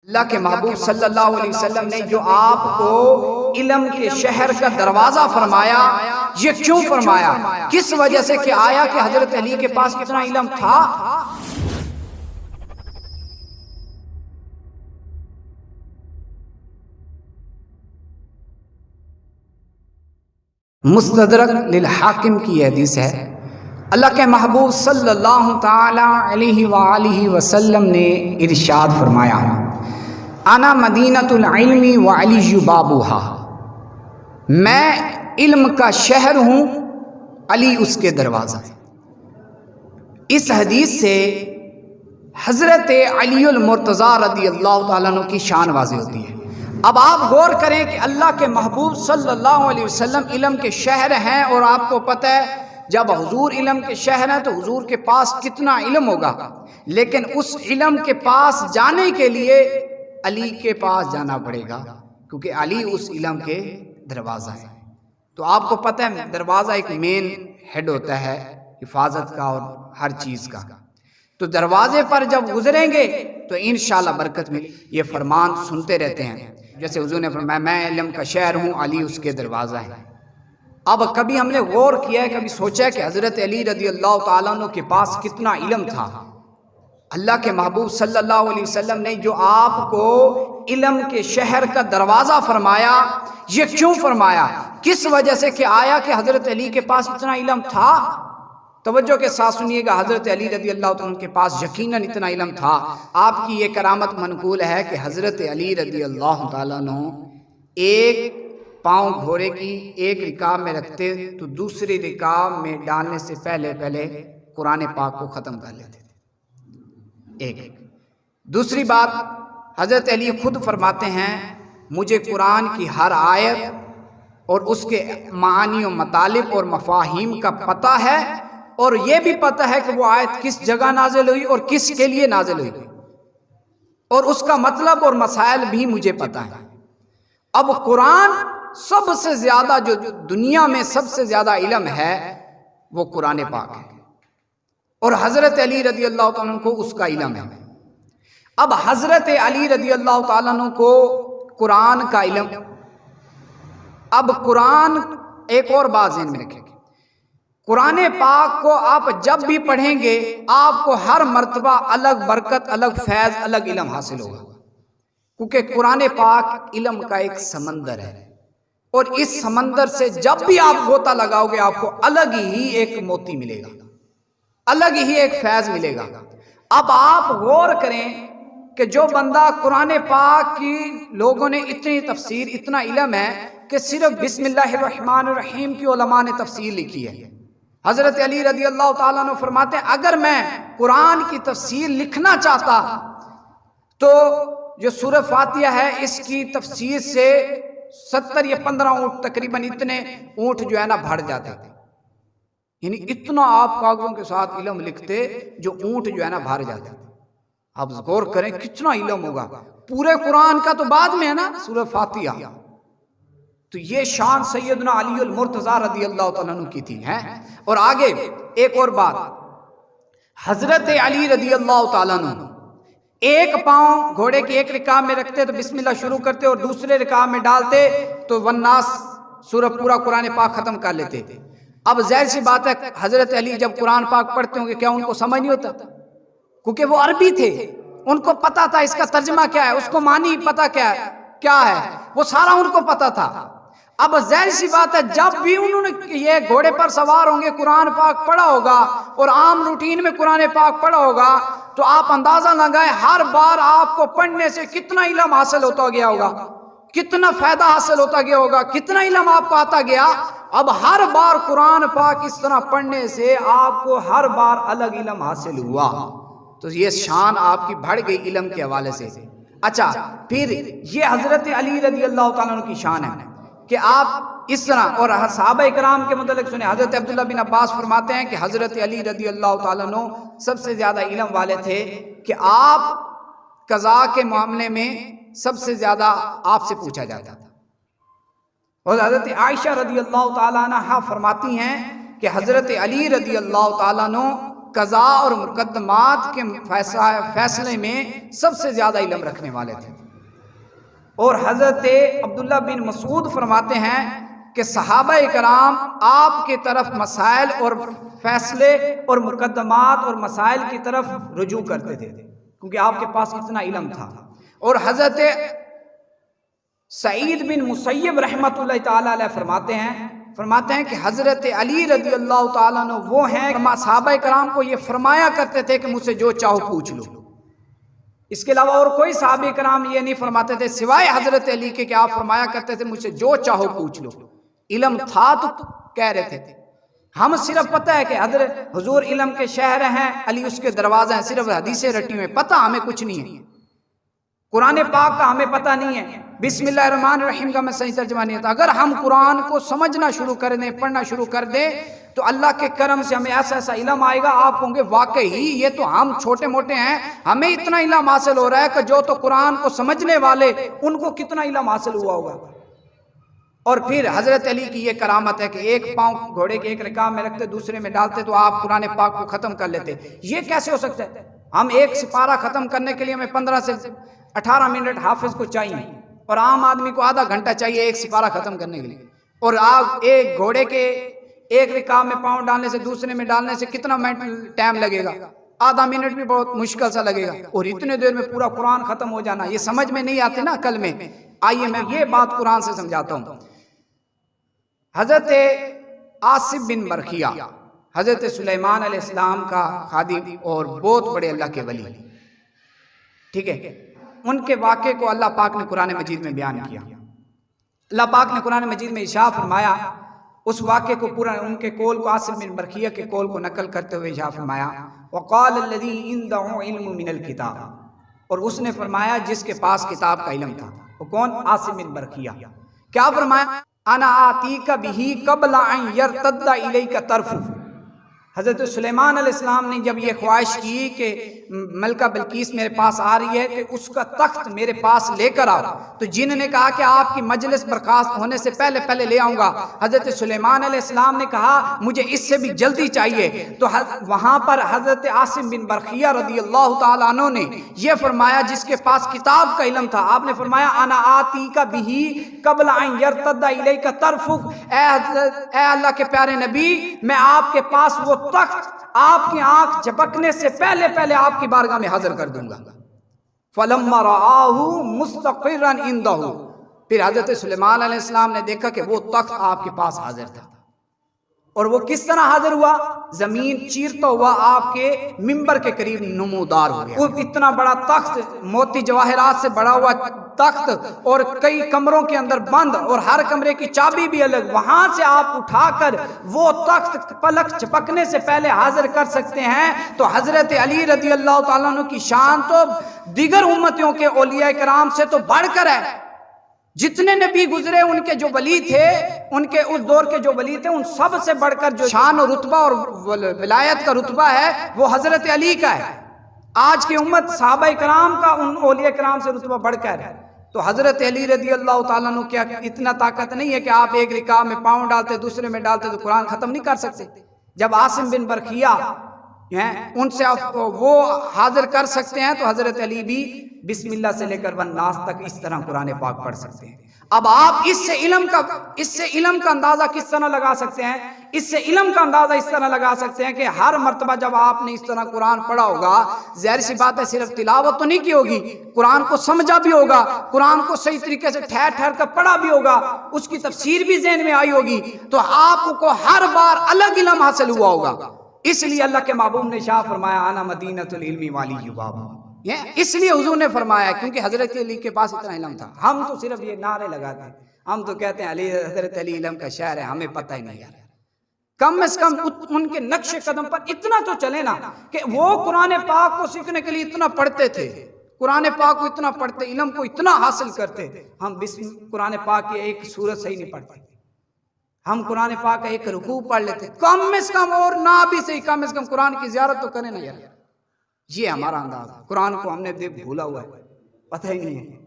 اللہ کے محبوب صلی اللہ علیہ وسلم نے جو آپ کو علم کے شہر کا دروازہ فرمایا، یہ کیوں فرمایا؟ کس وجہ سے کہ آیا کہ حضرت علی کے پاس کتنا علم تھا؟ مستدرک للحاکم کی حدیث ہے، اللہ کے محبوب صلی اللہ تعالی علیہ وآلہ وسلم نے ارشاد فرمایا، انا مدینۃ العلم وعلی بابوہا، میں علم کا شہر ہوں، علی اس کے دروازہ۔ اس حدیث سے حضرت علی المرتضیٰ رضی اللہ تعالیٰ عنہ کی شان واضح ہوتی ہے۔ اب آپ غور کریں کہ اللہ کے محبوب صلی اللہ علیہ وسلم علم کے شہر ہیں، اور آپ کو پتہ ہے جب حضور علم کے شہر ہیں تو حضور کے پاس کتنا علم ہوگا، لیکن اس علم کے پاس جانے کے لیے علی کے پاس جانا پڑے گا، کیونکہ علی اس علم کے دروازہ ہے۔ تو آپ کو پتہ ہے دروازہ ایک مین ہیڈ ہوتا ہے حفاظت کا اور ہر چیز کا، تو دروازے پر جب گزریں گے تو انشاءاللہ برکت ملے۔ یہ فرمان سنتے رہتے ہیں، جیسے حضور نے فرمایا میں علم کا شہر ہوں، علی اس کے دروازہ ہے۔ اب کبھی ہم نے غور کیا ہے، کبھی سوچا ہے کہ حضرت علی رضی اللہ تعالیٰ عنہ کے پاس کتنا علم تھا؟ اللہ کے محبوب صلی اللہ علیہ وسلم نے جو آپ کو علم کے شہر کا دروازہ فرمایا، یہ کیوں فرمایا؟ کس وجہ سے کہ آیا کہ حضرت علی کے پاس اتنا علم تھا؟ توجہ کے ساتھ سنیے گا، حضرت علی رضی اللہ تعالیٰ عنہ کے پاس یقیناً اتنا علم تھا۔ آپ کی یہ کرامت منقول ہے کہ حضرت علی رضی اللہ تعالیٰ عنہ ایک پاؤں گھوڑے کی ایک رکاب میں رکھتے تو دوسری رکاب میں ڈالنے سے پہلے قرآن پاک کو ختم کر لیتے تھے۔ ایک دوسری بات، حضرت علی خود فرماتے ہیں مجھے قرآن کی ہر آیت اور اس کے معانی و مطالب اور مفاہیم کا پتہ ہے، اور یہ بھی پتہ ہے کہ وہ آیت کس جگہ نازل ہوئی اور کس کے لیے نازل ہوئی، اور اس کا مطلب اور مسائل بھی مجھے پتہ ہے۔ اب قرآن سب سے زیادہ، جو دنیا میں سب سے زیادہ علم ہے وہ قرآن پاک ہے، اور حضرت علی رضی اللہ تعالیٰ عنہ کو اس کا علم ہے۔ اب حضرت علی رضی اللہ تعالیٰ عنہ کو قرآن کا علم، اب قرآن ایک اور بات ذہن میں رکھیں، قرآن پاک کو آپ جب بھی پڑھیں گے آپ کو ہر مرتبہ الگ برکت، الگ فیض، الگ علم حاصل ہوگا، کیونکہ قرآن پاک علم کا ایک سمندر ہے، اور اس سمندر سے جب بھی آپ غوطہ لگاؤ گے آپ کو الگ ہی ایک موتی ملے گا، الگ ہی ایک فیض ملے گا۔ اب آپ غور کریں کہ جو بندہ قرآن پاک کی لوگوں نے اتنی تفسیر، اتنا علم ہے کہ صرف بسم اللہ الرحمن الرحیم کی علماء نے تفسیر لکھی ہے۔ حضرت علی رضی اللہ تعالیٰ عنہ فرماتے ہیں اگر میں قرآن کی تفسیر لکھنا چاہتا تو جو سورہ فاتحہ ہے اس کی تفسیر سے 70 یا 15 اونٹ، تقریباً اتنے اونٹ جو ہے نا بھر جاتے تھے، یعنی اتنا آپ کاغذوں کے ساتھ علم لکھتے جو اونٹ جو ہے نا بھر جاتے تھے۔ آپ غور کریں کتنا علم ہوگا، پورے قرآن کا تو بعد میں ہے نا سورہ فاتحہ۔ تو یہ شان سیدنا علی المرتضیٰ رضی اللہ تعالیٰ عنہ کی تھی ہیں۔ اور آگے ایک اور بات، حضرت علی رضی اللہ تعالیٰ عنہ ایک پاؤں گھوڑے کی ایک رکاب میں رکھتے تو بسم اللہ شروع کرتے، اور دوسرے رکاب میں ڈالتے تو والناس سورہ پورا قرآن پاک ختم کر لیتے۔ اب ظاہر سی بات ہے حضرت علی جب قرآن پاک پڑھتے ہوں گے کیا ان کو سمجھ نہیں ہوتا؟ کیونکہ وہ عربی تھے، ان کو پتا تھا اس کا ترجمہ کیا ہے، اس کو معنی پتا کیا ہے، وہ سارا ان کو پتا تھا۔ اب ظاہر سی بات ہے جب بھی انہوں نے یہ گھوڑے پر سوار ہوں گے قرآن پاک پڑھا ہوگا اور عام روٹین میں قرآن پاک پڑھا ہوگا تو آپ اندازہ لگائیں ہر بار آپ کو پڑھنے سے کتنا علم حاصل ہوتا گیا ہوگا، کتنا فائدہ حاصل ہوتا گیا ہوگا، کتنا علم آپ کو آتا گیا۔ اب ہر بار قرآن پاک اس طرح پڑھنے سے آپ کو ہر بار الگ علم حاصل ہوا، تو یہ شان آپ کی بڑھ گئی علم کے حوالے سے۔ اچھا، پھر یہ حضرت علی رضی اللہ تعالیٰ عنہ کی شان ہے کہ آپ اس طرح، اور صحابہ کرام کے متعلق سنیں، حضرت عبداللہ بن عباس فرماتے ہیں کہ حضرت علی رضی اللہ تعالیٰ عنہ سب سے زیادہ علم والے تھے، کہ آپ قضاء کے معاملے میں سب سے زیادہ آپ سے پوچھا جاتا تھا۔ اور حضرت عائشہ رضی اللہ تعالیٰ عنہ فرماتی ہیں کہ حضرت علی رضی اللہ تعالیٰ عنہ قضاء اور مقدمات کے فیصلے میں سب سے زیادہ علم رکھنے والے تھے۔ اور حضرت عبداللہ بن مسعود فرماتے ہیں کہ صحابہ کرام آپ کی طرف مسائل اور فیصلے اور مقدمات اور مسائل کی طرف رجوع کرتے تھے کیونکہ آپ کے پاس اتنا علم تھا۔ اور حضرت سعید بن مسیب رحمۃ اللہ تعالی علیہ فرماتے ہیں کہ حضرت علی رضی اللہ تعالیٰ عنہ وہ ہیں کہ صحابہ کرام کو یہ فرمایا کرتے تھے کہ مجھ سے جو چاہو پوچھ لو۔ اس کے علاوہ اور کوئی صحابہ کرام یہ نہیں فرماتے تھے سوائے حضرت علی کے کہ آپ فرمایا کرتے تھے مجھ سے جو چاہو پوچھ لو۔ علم تھا تو کہہ رہے تھے، ہم صرف پتہ ہے کہ حضرت حضور علم کے شہر ہیں، علی اس کے دروازے ہیں، صرف حدیثیں رٹی ہوئے، پتہ ہمیں کچھ نہیں ہے، قرآن پاک کا ہمیں پتہ نہیں ہے، بسم اللہ الرحمن الرحیم کا میں صحیح ترجمہ نہیں آتا۔ اگر ہم قرآن کو سمجھنا شروع کر دیں، پڑھنا شروع کر دیں تو اللہ کے کرم سے ہمیں ایسا ایسا علم آئے گا، آپ کہیں گے واقعی یہ تو ہم چھوٹے موٹے ہیں، ہمیں اتنا علم حاصل ہو رہا ہے کہ جو تو قرآن کو سمجھنے والے ان کو کتنا علم حاصل ہوا ہوگا۔ اور پھر حضرت علی کی یہ کرامت ہے کہ ایک پاؤں گھوڑے کے ایک رکاب میں رکھتے دوسرے میں ڈالتے تو آپ قرآن پاک کو ختم کر لیتے۔ یہ کیسے ہو سکتا ہے؟ ہم ایک سپارہ ختم کرنے کے لیے ہمیں 15 سے 18 منٹ حافظ کو چاہیے، اور عام آدمی کو آدھا گھنٹہ چاہیے ایک سپارہ ختم کرنے کے لیے۔ اور آپ ایک گھوڑے کے ایک رکاب میں پاؤں ڈالنے سے دوسرے میں ڈالنے سے کتنا منٹ ٹائم لگے گا؟ آدھا منٹ بھی بہت مشکل سا لگے گا، اور اتنے دیر میں پورا قرآن ختم ہو جانا، یہ سمجھ میں نہیں آتے نا عقل میں۔ آئیے میں یہ بات قرآن سے سمجھاتا ہوں۔ حضرت آصف بن برخیہ حضرت سلیمان علیہ السلام کا خادم اور بہت بڑے اللہ کے ولی، ٹھیک ہے، ان کے واقعے کو اللہ پاک نے قرآن مجید میں بیان کیا۔ اللہ پاک نے قرآن مجید میں ارشاد فرمایا، اس واقعے کو پورا ان کے قول کو آصف بن برخیہ کے قول کو نقل کرتے ہوئے ارشاد فرمایا، وقال الذی عنده علم من الکتاب، اور اس نے فرمایا جس کے پاس کتاب کا علم تھا، وہ کون؟ آصف بن برخیہ۔ کیا فرمایا؟ انا آتیک بہ قبل ان یرتد الیک طرفہ۔ حضرت سلیمان علیہ السلام نے جب یہ خواہش کی کہ ملکہ بلقیس میرے پاس آ رہی ہے کہ اس کا تخت میرے پاس لے کر آؤ، تو جن نے کہا کہ آپ کی مجلس برخاست ہونے سے پہلے پہلے لے آؤں گا۔ حضرت سلیمان علیہ السلام نے کہا مجھے اس سے بھی جلدی چاہیے، تو وہاں پر حضرت عاصم بن برخیہ رضی اللہ تعالیٰ عنہ نے یہ فرمایا جس کے پاس کتاب کا علم تھا، آپ نے فرمایا انا آتیک بہ قبل ان یرتد الیک طرفک، اے اللہ کے پیارے نبی میں آپ کے پاس وہ تخت آپ کی آنکھ جھپکنے سے پہلے پہلے آپ کی بارگاہ میں حاضر کر دوں گا۔ فَلَمَّا رَآهُ مُسْتَقِرًا عِنْدَهُ، پھر حضرت سلیمان علیہ السلام نے دیکھا کہ وہ تخت آپ کے پاس حاضر تھا، اور وہ کس طرح حاضر ہوا؟ زمین چیرتا ہوا آپ کے منبر کے قریب نمودار ہو گیا۔ وہ اتنا بڑا تخت، موتی جواہرات سے بڑا ہوا تخت، اور کئی کمروں کے اندر بند، اور ہر کمرے کی چابی بھی الگ، وہاں سے آپ اٹھا کر وہ تخت پلک چپکنے سے پہلے حاضر کر سکتے ہیں۔ تو حضرت علی رضی اللہ تعالیٰ عنہ کی شان تو دیگر امتیوں کے اولیاء کرام سے تو بڑھ کر ہے۔ جتنے نبی گزرے ان کے جو ولی تھے، ان کے اس دور کے جو ولی تھے، ان سب سے بڑھ کر جو شان و رتبہ اور ولایت کا رتبہ ہے وہ حضرت علی کا ہے۔ آج کی امت صحابہ کرام کا ان اولیاء کرام سے رتبہ بڑھ کر ہے۔ تو حضرت علی رضی اللہ تعالیٰ عنہ کیا اتنا طاقت نہیں ہے کہ آپ ایک رکعت میں پاؤں ڈالتے دوسرے میں ڈالتے تو قرآن ختم نہیں کر سکتے؟ جب عاصم بن برخیہ ان سے وہ حاضر کر سکتے ہیں تو حضرت علی بھی بسم اللہ سے لے کر والناس تک اس طرح قرآن پاک پڑھ سکتے ہیں۔ اب آپ اس سے علم کا اندازہ کس طرح لگا سکتے ہیں؟ اس سے علم کا اندازہ اس طرح لگا سکتے ہیں کہ ہر مرتبہ جب آپ نے اس طرح قرآن پڑھا ہوگا، ظاہر سی بات ہے صرف تلاوت تو نہیں کی ہوگی، قرآن کو سمجھا بھی ہوگا، قرآن کو صحیح طریقے سے ٹھہر ٹھہر کر پڑھا بھی ہوگا، اس کی تفسیر بھی ذہن میں آئی ہوگی، تو آپ کو ہر بار الگ علم حاصل ہوا ہوگا۔ اس لیے اللہ کے محبوب نے شاہ فرمایا انا مدینۃ العلم والی بابا، اس لیے حضور نے فرمایا کیونکہ حضرت علی کے پاس اتنا علم تھا۔ ہم تو صرف یہ نعرے لگاتے ہیں، ہم تو کہتے ہیں علی حضرت علی علم کا شہر ہے، ہمیں پتہ ہی نہیں ہے۔ کم از کم ان کے نقش قدم پر اتنا تو چلے نا کہ وہ قرآن پاک کو سیکھنے کے لیے اتنا پڑھتے تھے، قرآن پاک کو اتنا پڑھتے، علم کو اتنا حاصل کرتے۔ ہم قرآن پاک کی ایک سورت صحیح نہیں پڑھتے، ہم قرآن پاک کا ایک رکوع پڑھ لیتے کم از کم، اور نہ بھی صحیح کم از کم قرآن کی زیارت تو کریں نا یار۔ یہ ہمارا انداز ہے، قرآن کو ہم نے بھولا ہوا ہے، پتہ ہی نہیں ہے۔